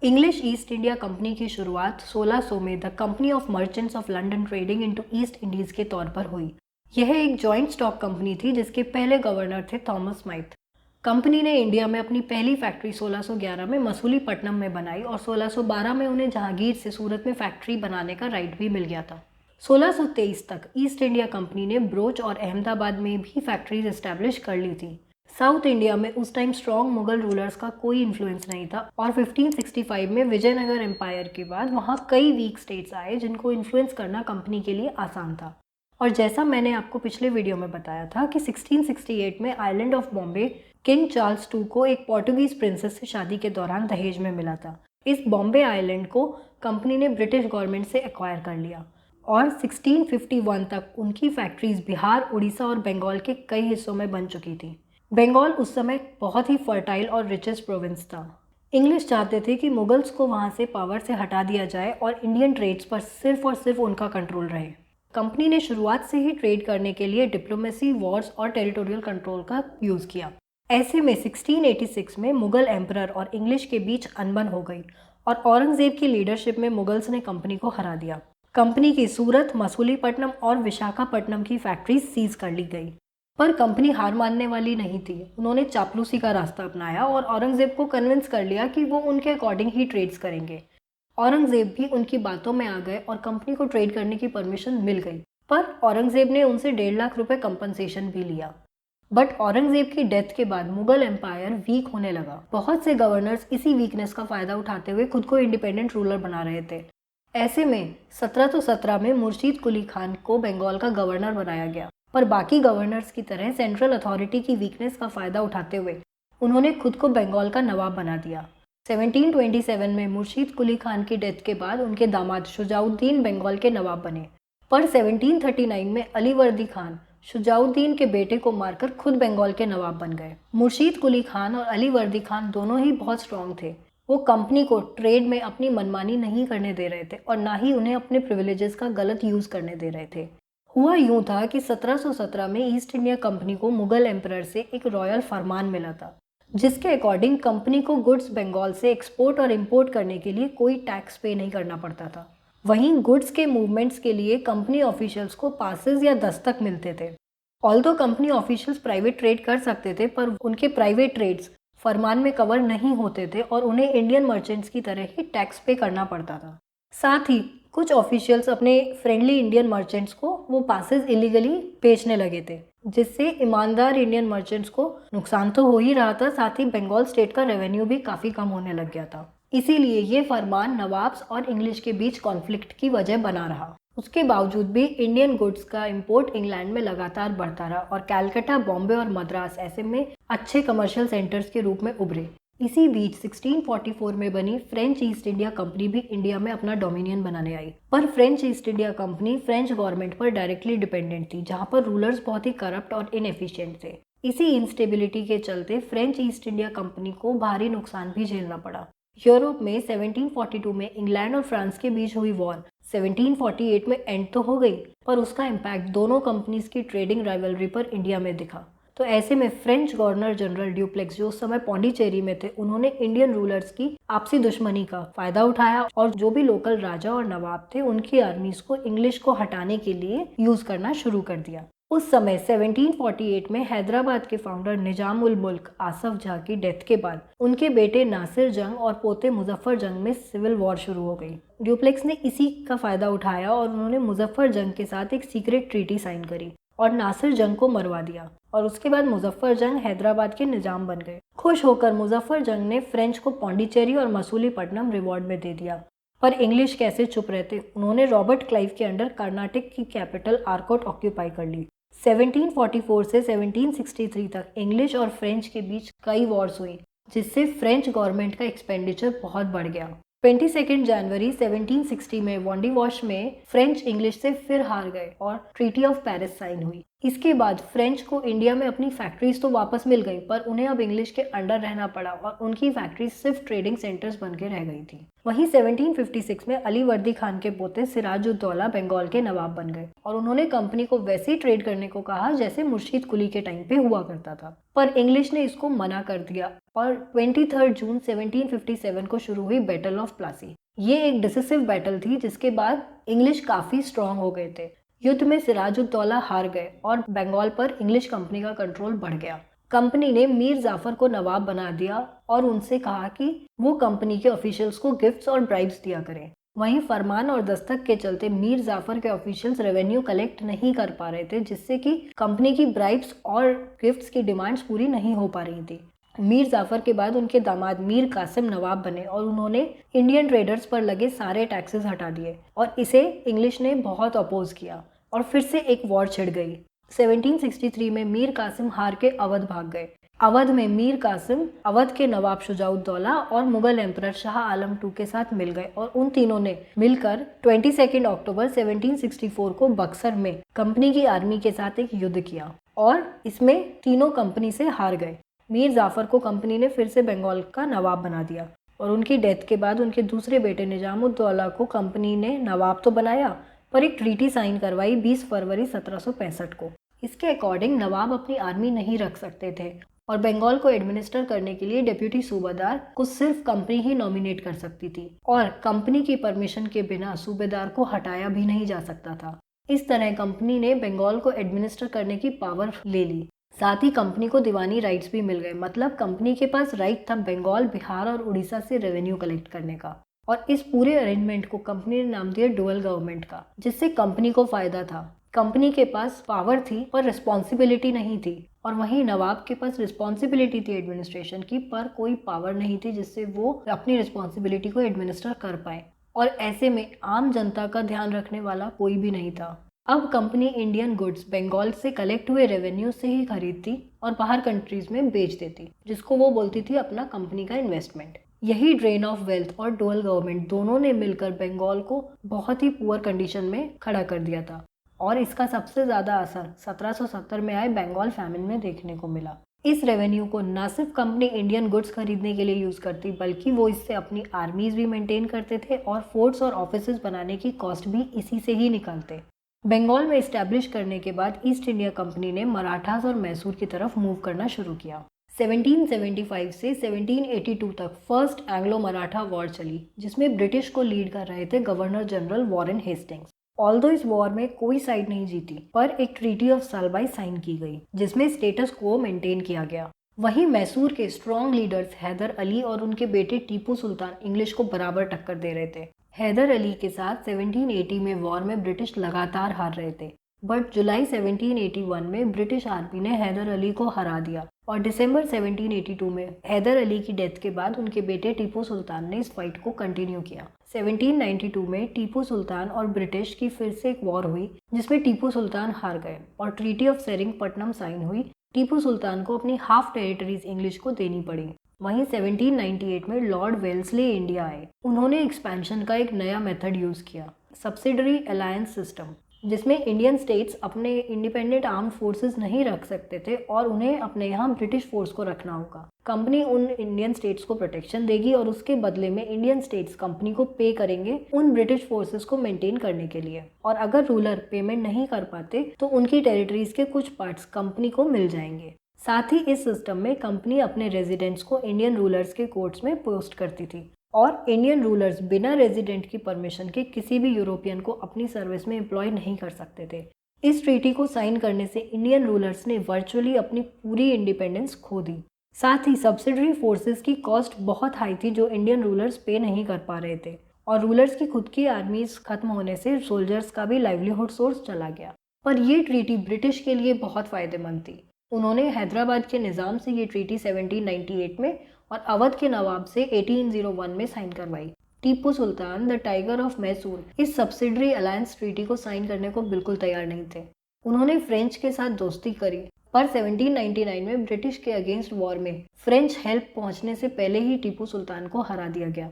English east India company की शुरुआत 1600 में the company of merchants of London trading into east Indies के तौर पर हुई। यह एक जॉइंट स्टॉक कंपनी थी जिसके पहले गवर्नर थे थॉमस स्माइथ। कंपनी ने इंडिया में अपनी पहली फैक्ट्री 1611 में मसूलीपट्टनम में बनाई और 1612 में उन्हें जहांगीर से सूरत में फैक्ट्री बनाने का राइट भी मिल गया था। 1623 तक ईस्ट इंडिया कंपनी ने ब्रोच और अहमदाबाद में भी फैक्ट्रीज एस्टैब्लिश कर ली थी। साउथ इंडिया में उस टाइम स्ट्रॉन्ग मुगल रूलर्स का कोई इन्फ्लुएंस नहीं था और 1565 में विजयनगर एम्पायर के बाद वहाँ कई वीक स्टेट्स आए जिनको इन्फ्लुएंस करना कंपनी के लिए आसान था। और जैसा मैंने आपको पिछले वीडियो में बताया था कि 1668 में island of Bombay king Charles II को एक पोर्टुगीज प्रिंसेस से शादी के दौरान दहेज में मिला था। इस बॉम्बे आइलैंड को कंपनी ने ब्रिटिश गवर्नमेंट से एक्वायर कर लिया और 1651 तक उनकी फैक्ट्रीज बिहार, उड़ीसा और बंगाल के कई हिस्सों में बन चुकी थी। बंगाल उस समय बहुत ही फर्टाइल और रिचेस्ट प्रोविंस था। इंग्लिश चाहते थे कि मुगल्स को वहां से पावर से हटा दिया जाए और इंडियन ट्रेड्स पर सिर्फ और सिर्फ उनका कंट्रोल रहे। कंपनी ने शुरुआत से ही ट्रेड करने के लिए डिप्लोमेसी, वॉर्स और टेरिटोरियल कंट्रोल का यूज़ किया। ऐसे में 1686 में मुगल एम्परर और इंग्लिश के बीच अनबन हो गई और औरंगजेब की लीडरशिप में मुगल्स ने कंपनी को हरा दिया। कंपनी की सूरत, मसूलीपट्टनम और विशाखापट्टनम की फैक्ट्री सीज कर ली गई। पर कंपनी हार मानने वाली नहीं थी। उन्होंने चापलूसी का रास्ता अपनाया और औरंगजेब को कन्विंस कर लिया कि वो उनके अकॉर्डिंग ही ट्रेड्स करेंगे। औरंगजेब भी उनकी बातों में आ गए और कंपनी को ट्रेड करने की परमिशन मिल गई। पर औरंगजेब ने उनसे 1.5 लाख रुपए कंपनसेशन भी लिया। बट औरंगजेब की डेथ के बाद मुगल एम्पायर वीक होने लगा। बहुत से गवर्नर्स इसी वीकनेस का फायदा उठाते हुए खुद को इंडिपेंडेंट रूलर बना रहे थे। ऐसे में 1717 में मुर्शीद कुली खान को बंगाल का गवर्नर बनाया गया। पर बाकी गवर्नर्स की तरह सेंट्रल अथॉरिटी की वीकनेस का फायदा उठाते हुए उन्होंने खुद को बंगाल का नवाब बना दिया। 1727 में मुर्शीद कुली खान की डेथ के बाद उनके दामाद शुजाउद्दीन बंगाल के नवाब बने। पर 1739 में अलीवर्दी खान शुजाउद्दीन के बेटे को मारकर खुद बंगाल के नवाब बन गए। मुर्शीद कुली खान और अलीवर्दी खान दोनों ही बहुत स्ट्रांग थे। वो कंपनी को ट्रेड में अपनी मनमानी नहीं करने दे रहे थे और ना ही उन्हें अपने प्रिविलेजेस का गलत यूज करने दे रहे थे। हुआ यूं था कि 1717 में ईस्ट इंडिया कंपनी को मुगल एम्परर से एक रॉयल फरमान मिला था जिसके अकॉर्डिंग कंपनी को गुड्स बंगाल से एक्सपोर्ट और इंपोर्ट करने के लिए कोई टैक्स पे नहीं करना पड़ता था। वहीं गुड्स के मूवमेंट्स के लिए कंपनी ऑफिशियल्स को पासेस या दस्तक मिलते थे। Although company officials private trade कर सकते थे पर उनके प्राइवेट ट्रेड्स फरमान में कवर नहीं होते थे और उन्हें इंडियन मर्चेंट्स की तरह ही टैक्स पे करना पड़ता था। साथ ही कुछ ऑफिशियल्स अपने फ्रेंडली इंडियन मर्चेंट्स को वो पासेस इलीगली बेचने लगे थे जिससे ईमानदार इंडियन मर्चेंट्स को नुकसान तो हो ही रहा था, साथ ही बंगाल स्टेट का रेवेन्यू भी काफ़ी कम होने लग गया था। इसीलिए ये फरमान नवाब्स और इंग्लिश के बीच कॉन्फ्लिक्ट की वजह बना रहा। उसके बावजूद भी इंडियन गुड्स का इंपोर्ट इंग्लैंड में लगातार बढ़ता रहा और कैलकाटा, बॉम्बे और मद्रास ऐसे में अच्छे कमर्शियल सेंटर्स के रूप में उभरे। इसी बीच 1644 में बनी फ्रेंच ईस्ट इंडिया कंपनी भी इंडिया में अपना डोमिनियन बनाने आई। पर French east India company French government पर डायरेक्टली डिपेंडेंट थी जहां पर रूलर्स बहुत ही करप्ट और इनएफिशिएंट थे। इसी इंस्टेबिलिटी के चलते फ्रेंच ईस्ट इंडिया कंपनी को भारी नुकसान भी झेलना पड़ा। यूरोप में 1742 में इंग्लैंड और फ्रांस के बीच हुई वॉर 1748 में एंड तो हो गई पर उसका इम्पैक्ट दोनों कंपनीज की ट्रेडिंग राइवलरी पर इंडिया में दिखा। तो ऐसे में फ्रेंच गवर्नर जनरल ड्यूप्लेक्स जो उस समय पौंडीचेरी में थे उन्होंने इंडियन रूलर्स की आपसी दुश्मनी का फायदा उठाया और जो भी लोकल राजा और नवाब थे उनकी आर्मीज को इंग्लिश को हटाने के लिए यूज करना शुरू कर दिया। उस समय 1748 में हैदराबाद के फाउंडर निजाम उल मुल्क आसफ जाह की डेथ के बाद उनके बेटे नासिर जंग और पोते मुजफ्फर जंग में सिविल वॉर शुरू हो गई। ड्यूप्लेक्स ने इसी का फायदा उठाया और उन्होंने मुजफ्फर जंग के साथ एक सीक्रेट ट्रीटी साइन करी और नासिर जंग को मरवा दिया और उसके बाद मुजफ्फर जंग हैदराबाद के निजाम बन गए। खुश होकर मुजफ्फर जंग ने फ्रेंच को पौंडीचेरी और मसूलीपट्टनम रिवॉर्ड में दे दिया। पर इंग्लिश कैसे चुप रहते, उन्होंने रॉबर्ट क्लाइव के अंडर कर्नाटक की कैपिटल आर्कोट ऑक्यूपाई कर ली। 1744 से 1763 तक इंग्लिश और फ्रेंच के बीच कई वॉर्स हुई जिससे फ्रेंच गवर्नमेंट का एक्सपेंडिचर बहुत बढ़ गया। 22 जनवरी 1760 में वॉन्डी वॉश में फ्रेंच इंग्लिश से फिर हार गए और ट्रीटी ऑफ पेरिस साइन हुई। इसके बाद फ्रेंच को इंडिया में अपनी फैक्ट्रीज तो वापस मिल गई, पर उन्हें अब इंग्लिश के अंडर रहना पड़ा और उनकी फैक्ट्रीज सिर्फ ट्रेडिंग सेंटर्स बन के रह गई थी। वहीं 1756 में अली वर्दी खान के पोते सिराजुद्दौला बंगाल के नवाब बन गए और उन्होंने कंपनी को वैसे ही ट्रेड करने को कहा जैसे मुर्शीद कुली के टाइम पे हुआ करता था, पर इंग्लिश ने इसको मना कर दिया और 23 जून 1757 को शुरू हुई बैटल ऑफ प्लासी। ये एक डिसिसिव बैटल थी जिसके बाद इंग्लिश काफी स्ट्रांग हो गए थे। युद्ध में सिराजुद्दौला हार गए और बंगाल पर इंग्लिश कंपनी का कंट्रोल बढ़ गया। कंपनी ने मीर जाफर को नवाब बना दिया और उनसे कहा कि वो कंपनी के ऑफिशियल्स को गिफ्ट्स और ब्राइब्स दिया करें। वहीं फरमान और दस्तक के चलते मीर जाफर के ऑफिशियल्स रेवेन्यू कलेक्ट नहीं कर पा रहे थे, जिससे कि कंपनी की ब्राइब्स और गिफ्ट्स की डिमांड्स पूरी नहीं हो पा रही थी। मीर जाफर के बाद उनके दामाद मीर कासिम नवाब बने और उन्होंने इंडियन ट्रेडर्स पर लगे सारे टैक्सेस हटा दिए और इसे इंग्लिश ने बहुत अपोज किया और फिर से एक वॉर छिड़ गई। 1763 में मीर कासिम हार के अवध भाग गए। अवध में मीर कासिम अवध के नवाब शुजाउद्दौला और मुगल एम्परर शाह आलम II के साथ मिल गए और उन तीनों ने मिलकर 22 अक्टूबर 1764 को बक्सर में कंपनी की आर्मी के साथ एक युद्ध किया और इसमें तीनों कंपनी से हार गए। मीर जाफर को कंपनी ने फिर से बंगाल का नवाब बना दिया और उनकी डेथ के बाद उनके दूसरे बेटे निजामुद्दौला को कंपनी ने नवाब तो बनाया, पर एक ट्रीटी साइन करवाई 20 फरवरी 1765 को। इसके अकॉर्डिंग नवाब अपनी आर्मी नहीं रख सकते थे और बंगाल को एडमिनिस्टर करने के लिए डिप्यूटी सूबेदार को सिर्फ कंपनी ही नॉमिनेट कर सकती थी और कंपनी की परमिशन के बिना सूबेदार को हटाया भी नहीं जा सकता था। इस तरह कंपनी ने बंगाल को एडमिनिस्टर करने की पावर ले ली। साथ ही कंपनी को दीवानी राइट्स भी मिल गए, मतलब कंपनी के पास राइट था बंगाल, बिहार और उड़ीसा से रेवेन्यू कलेक्ट करने का। और इस पूरे अरेंजमेंट को कंपनी ने नाम दिया डुअल गवर्नमेंट का, जिससे कंपनी को फायदा था। कंपनी के पास पावर थी पर रिस्पॉन्सिबिलिटी नहीं थी और वहीं नवाब के पास रिस्पॉन्सिबिलिटी थी एडमिनिस्ट्रेशन की, पर कोई पावर नहीं थी जिससे वो अपनी रिस्पॉन्सिबिलिटी को एडमिनिस्टर कर पाए और ऐसे में आम जनता का ध्यान रखने वाला कोई भी नहीं था। अब कंपनी इंडियन गुड्स बंगाल से कलेक्ट हुए रेवेन्यू से ही खरीदती और बाहर कंट्रीज में बेच देती, जिसको वो बोलती थी अपना कंपनी का इन्वेस्टमेंट। यही ड्रेन ऑफ वेल्थ और डुअल गवर्नमेंट दोनों ने मिलकर बंगाल को बहुत ही पुअर कंडीशन में खड़ा कर दिया था और इसका सबसे ज़्यादा असर 1770 में आए बंगाल फैमिन में देखने को मिला। इस रेवेन्यू को न सिर्फ कंपनी इंडियन गुड्स खरीदने के लिए यूज़ करती, बल्कि वो इससे अपनी आर्मीज भी मेंटेन करते थे और फोर्ट्स और ऑफिसेज बनाने की कॉस्ट भी इसी से ही निकालते। बंगाल में इस्टेब्लिश करने के बाद ईस्ट इंडिया कंपनी ने मराठास और मैसूर की तरफ मूव करना शुरू किया। 1775 से 1782 तक फर्स्ट एंग्लो मराठा वॉर चली, जिसमें ब्रिटिश को लीड कर रहे थे governor general Warren Hastings. Although इस वॉर में कोई साइड नहीं जीती, पर एक ट्रीटी ऑफ सालबाई साइन की गई जिसमें स्टेटस को मेंटेन किया गया। वहीं मैसूर के स्ट्रॉन्ग लीडर्स हैदर अली और उनके बेटे टीपू सुल्तान इंग्लिश को बराबर टक्कर दे रहे थे। हैदर अली के साथ 1780 में वॉर में ब्रिटिश लगातार हार रहे थे, बट जुलाई 1781 में ब्रिटिश आर्मी ने हैदर अली को हरा दिया और दिसंबर 1782 में हैदर अली की डेथ के बाद उनके बेटे टीपू सुल्तान ने इस फाइट को कंटिन्यू किया। 1792 में टीपू सुल्तान और ब्रिटिश की फिर से एक वॉर हुई जिसमें टीपू सुल्तान हार गए और ट्रीटी ऑफ सेरिंगपट्टनम साइन हुई। टीपू सुल्तान को अपनी हाफ टेरिटरीज इंग्लिश को देनी पड़ी। वहीं 1798 में लॉर्ड वेल्सले इंडिया आए। उन्होंने एक्सपेंशन का एक नया मेथड यूज किया, सब्सिडरी अलायंस सिस्टम, जिसमें इंडियन स्टेट्स अपने इंडिपेंडेंट आर्म्ड फोर्सेस नहीं रख सकते थे और उन्हें अपने यहाँ ब्रिटिश फोर्स को रखना होगा। कंपनी उन इंडियन स्टेट्स को प्रोटेक्शन देगी और उसके बदले में इंडियन स्टेट्स कंपनी को पे करेंगे उन ब्रिटिश फोर्सेस को मेंटेन करने के लिए, और अगर रूलर पेमेंट नहीं कर पाते तो उनकी टेरिटरीज के कुछ पार्ट्स कंपनी को मिल जाएंगे। साथ ही इस सिस्टम में कंपनी अपने रेजिडेंट्स को इंडियन रूलर्स के कोर्ट्स में पोस्ट करती थी और इंडियन रूलर्स बिना रेजिडेंट की परमिशन के किसी भी यूरोपियन को अपनी सर्विस में एम्प्लॉय नहीं कर सकते थे। इस ट्रीटी को साइन करने से इंडियन रूलर्स ने वर्चुअली अपनी पूरी इंडिपेंडेंस खो दी। साथ ही सब्सिडरी फोर्सेस की कॉस्ट बहुत हाई थी जो इंडियन रूलर्स पे नहीं कर पा रहे थे और रूलर्स की खुद की आर्मीज खत्म होने से सोल्जर्स का भी लाइवलीहुड सोर्स चला गया। पर यह ट्रीटी ब्रिटिश के लिए बहुत फायदेमंद थी। उन्होंने हैदराबाद के निज़ाम से ये ट्रीटी 1798 में और अवध के नवाब से 1801 में साइन करवाई। Tipu Sultan, the tiger of Mysore, इस सब्सिडरी अलायंस ट्रीटी को साइन करने को बिल्कुल तैयार नहीं थे। उन्होंने फ्रेंच के साथ दोस्ती करी, पर 1799 में ब्रिटिश के अगेंस्ट वॉर में फ्रेंच हेल्प पहुंचने से पहले ही टीपू सुल्तान को हरा दिया गया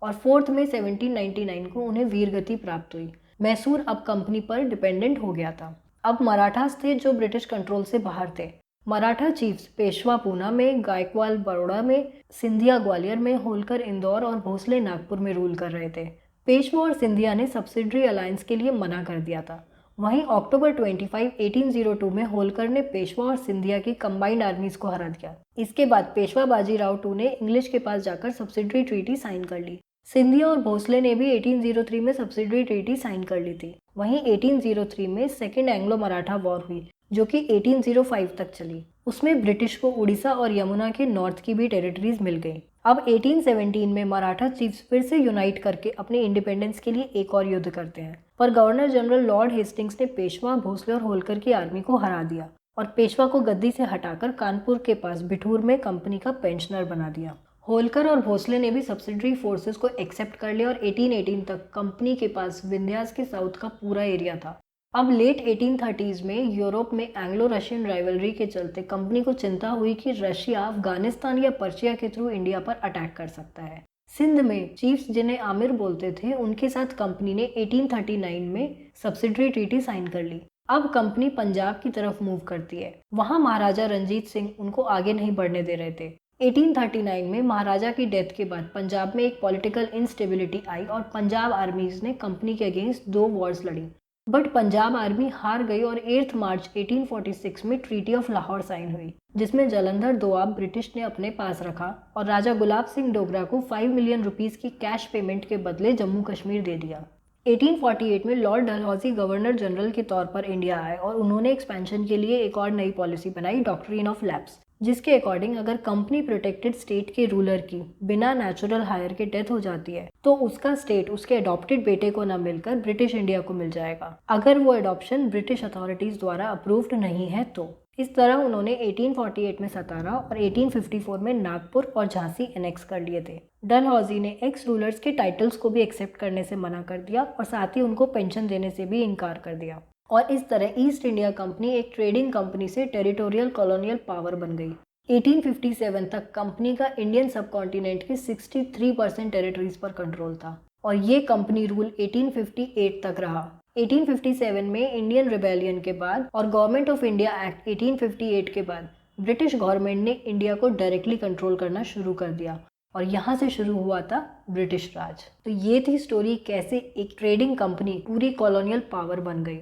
और 4 मई 1799 को उन्हें वीरगति प्राप्त हुई। मैसूर अब कंपनी पर डिपेंडेंट हो गया था। अब मराठास थे जो ब्रिटिश कंट्रोल से बाहर थे। मराठा चीफ्स पेशवा पूना में, गायकवाल बड़ौदा में, सिंधिया ग्वालियर में, होलकर इंदौर और भोसले नागपुर में रूल कर रहे थे। पेशवा और सिंधिया ने सब्सिडरी अलायंस के लिए मना कर दिया था। वहीं अक्टूबर 25, 1802 में होलकर ने पेशवा और सिंधिया की कंबाइंड आर्मीज को हरा दिया। इसके बाद पेशवा बाजीराव टू ने इंग्लिश के पास जाकर सब्सिडरी ट्रीटी साइन कर ली। सिंधिया और भोसले ने भी 1803 में सब्सिडरी ट्रीटी साइन कर ली थी। वहीं 1803 में सेकेंड एंग्लो मराठा वॉर हुई, जो कि 1805 तक चली। उसमें ब्रिटिश को उड़ीसा और यमुना के नॉर्थ की भी टेरिटरीज मिल गई। अब 1817 में मराठा चीफ्स फिर से यूनाइट करके अपने इंडिपेंडेंस के लिए एक और युद्ध करते हैं, पर गवर्नर जनरल लॉर्ड हेस्टिंग्स ने पेशवा, भोसले और होलकर की आर्मी को हरा दिया और पेशवा को गद्दी से हटाकर कानपुर के पास बिठूर में कंपनी का पेंशनर बना दिया। होलकर और भोसले ने भी सब्सिडरी फोर्सेस को एक्सेप्ट कर लिया और 1818 तक कंपनी के पास विंध्यास के साउथ का पूरा एरिया था। अब लेट 1830s में यूरोप में एंग्लो रशियन राइवलरी के चलते कंपनी को चिंता हुई कि रशिया अफगानिस्तान या पर्शिया के थ्रू इंडिया पर अटैक कर सकता है। सिंध में चीफ्स जिन्हें आमिर बोलते थे, उनके साथ कंपनी ने 1839 में सब्सिडरी ट्रीटी साइन कर ली। अब कंपनी पंजाब की तरफ मूव करती है। वहां महाराजा रंजीत सिंह उनको आगे नहीं बढ़ने दे रहे थे। 1839 में महाराजा की डेथ के बाद पंजाब में एक पॉलिटिकल इंस्टेबिलिटी आई और पंजाब आर्मीज ने कंपनी के अगेंस्ट 2 वॉर्स लड़ी, बट पंजाब आर्मी हार गई और 8 मार्च 1846 में ट्रीटी ऑफ लाहौर साइन हुई, जिसमें जालंधर दोआब ब्रिटिश ने अपने पास रखा और राजा गुलाब सिंह डोगरा को 5 मिलियन रुपीस की कैश पेमेंट के बदले जम्मू कश्मीर दे दिया। 1848 में लॉर्ड डलहौजी गवर्नर जनरल के तौर पर इंडिया आए और उन्होंने एक्सपेंशन के लिए एक और नई पॉलिसी बनाई, डॉक्ट्रिन ऑफ लैप्स, जिसके अकॉर्डिंग अगर कंपनी प्रोटेक्टेड स्टेट के रूलर की बिना नेचुरल हायर के डेथ हो जाती है तो उसका स्टेट उसके अडॉप्टेड बेटे को न मिलकर ब्रिटिश इंडिया को मिल जाएगा, अगर वो अडॉप्शन ब्रिटिश अथॉरिटीज द्वारा अप्रूव्ड नहीं है तो। इस तरह उन्होंने 1848 में सतारा और 1854 में नागपुर और झांसी एनेक्स कर लिए थे। डलहौजी ने एक्स रूलर्स के टाइटल्स को भी एक्सेप्ट करने से मना कर दिया और साथ ही उनको पेंशन देने से भी इनकार कर दिया और इस तरह ईस्ट इंडिया कंपनी एक ट्रेडिंग कंपनी से टेरिटोरियल कॉलोनियल पावर बन गई। 1857 तक कंपनी का इंडियन सब कॉन्टिनेंट के 63% टेरिटरीज पर कंट्रोल था और ये कंपनी रूल 1858 तक रहा। 1857 में इंडियन रिबेलियन के बाद और गवर्नमेंट ऑफ इंडिया एक्ट 1858 के बाद ब्रिटिश गवर्नमेंट ने इंडिया को डायरेक्टली कंट्रोल करना शुरू कर दिया और यहाँ से शुरू हुआ था ब्रिटिश राज। तो ये थी स्टोरी कैसे एक ट्रेडिंग कंपनी पूरी कॉलोनियल पावर बन गई।